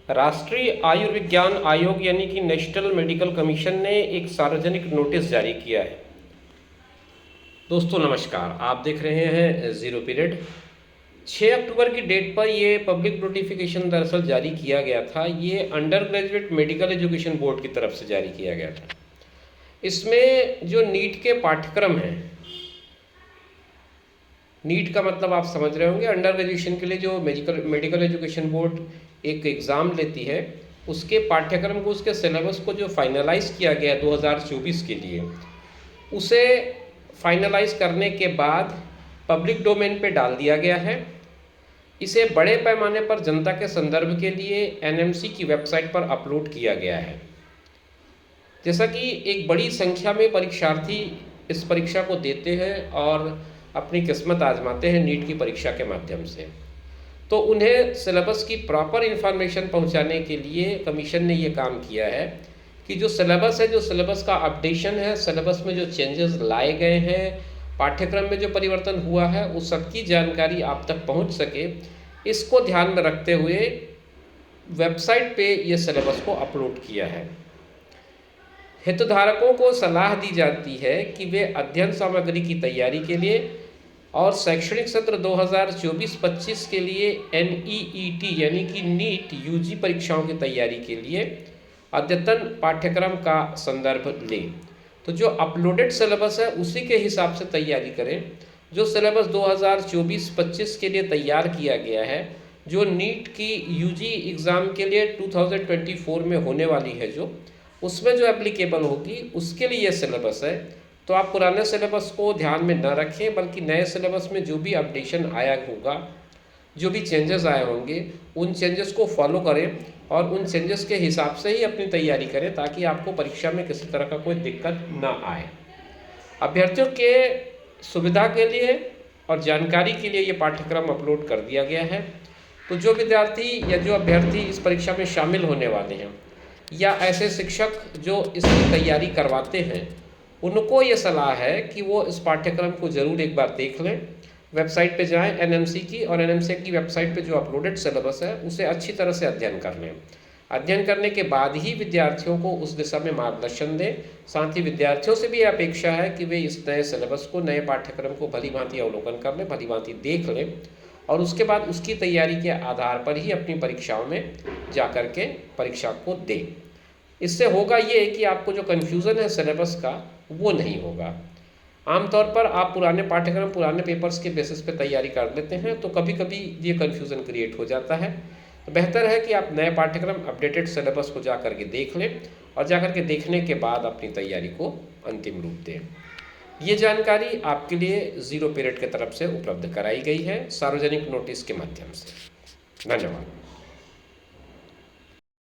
राष्ट्रीय आयुर्विज्ञान आयोग यानी कि नेशनल मेडिकल कमीशन ने एक सार्वजनिक नोटिस जारी किया है। दोस्तों नमस्कार, आप देख रहे हैं ज़ीरो पीरियड। 6 अक्टूबर की डेट पर ये पब्लिक नोटिफिकेशन दरअसल जारी किया गया था। ये under graduate medical education board की तरफ से जारी किया गया था। इसमें जो नीट के पाठ्यक्रम हैं, नीट का मतलब आप समझ रहे होंगे, अंडर ग्रेजुएशन के लिए जो मेडिकल एजुकेशन बोर्ड एक एग्ज़ाम लेती है, उसके पाठ्यक्रम को, उसके सिलेबस को जो फाइनलाइज किया गया 2024 के लिए, उसे फाइनलाइज करने के बाद पब्लिक डोमेन पे डाल दिया गया है। इसे बड़े पैमाने पर जनता के संदर्भ के लिए एनएमसी की वेबसाइट पर अपलोड किया गया है। जैसा कि एक बड़ी संख्या में परीक्षार्थी इस परीक्षा को देते हैं और अपनी किस्मत आजमाते हैं नीट की परीक्षा के माध्यम से, तो उन्हें सिलेबस की प्रॉपर इन्फॉर्मेशन पहुंचाने के लिए कमीशन ने ये काम किया है कि जो सिलेबस है, जो सिलेबस का अपडेशन है, सिलेबस में जो चेंजेस लाए गए हैं, पाठ्यक्रम में जो परिवर्तन हुआ है, उस सबकी जानकारी आप तक पहुंच सके, इसको ध्यान में रखते हुए वेबसाइट पे ये सिलेबस को अपलोड किया है। हितधारकों को सलाह दी जाती है कि वे अध्ययन सामग्री की तैयारी के लिए और शैक्षणिक सत्र 2024-25 के लिए NEET यानी कि नीट यूजी परीक्षाओं की तैयारी के लिए अद्यतन पाठ्यक्रम का संदर्भ लें। तो जो अपलोडेड सिलेबस है उसी के हिसाब से तैयारी करें। जो सिलेबस 2024-25 के लिए तैयार किया गया है, जो नीट की यूजी एग्ज़ाम के लिए 2024 में होने वाली है, जो उसमें जो एप्लीकेबल होगी उसके लिए ये सिलेबस है। तो आप पुराने सिलेबस को ध्यान में न रखें, बल्कि नए सिलेबस में जो भी अपडेशन आया होगा, जो भी चेंजेस आए होंगे, उन चेंजेस को फॉलो करें और उन चेंजेस के हिसाब से ही अपनी तैयारी करें, ताकि आपको परीक्षा में किसी तरह का कोई दिक्कत ना आए। अभ्यर्थियों के सुविधा के लिए और जानकारी के लिए ये पाठ्यक्रम अपलोड कर दिया गया है। तो जो विद्यार्थी या जो अभ्यर्थी इस परीक्षा में शामिल होने वाले हैं, या ऐसे शिक्षक जो इसकी तैयारी करवाते हैं, उनको ये सलाह है कि वो इस पाठ्यक्रम को ज़रूर एक बार देख लें। वेबसाइट पे जाएं एनएमसी की, और एनएमसी की वेबसाइट पे जो अपलोडेड सिलेबस है उसे अच्छी तरह से अध्ययन कर लें। अध्ययन करने के बाद ही विद्यार्थियों को उस दिशा में मार्गदर्शन दें। साथ ही विद्यार्थियों से भी अपेक्षा है कि वे इस नए सिलेबस को, नए पाठ्यक्रम को भली भांति अवलोकन कर लें, भली भांति देख लें, और उसके बाद उसकी तैयारी के आधार पर ही अपनी परीक्षाओं में जा कर के परीक्षा को दें। इससे होगा ये कि आपको जो कन्फ्यूज़न है सिलेबस का, वो नहीं होगा। आमतौर पर आप पुराने पाठ्यक्रम, पुराने पेपर्स के बेसिस पे तैयारी कर लेते हैं, तो कभी कभी ये कन्फ्यूज़न क्रिएट हो जाता है। तो बेहतर है कि आप नए पाठ्यक्रम, अपडेटेड सिलेबस को जा कर के देख लें, और जा कर के देखने के बाद अपनी तैयारी को अंतिम रूप दें। ये जानकारी आपके लिए ज़ीरो पीरियड की तरफ से उपलब्ध कराई गई है सार्वजनिक नोटिस के माध्यम से। धन्यवाद।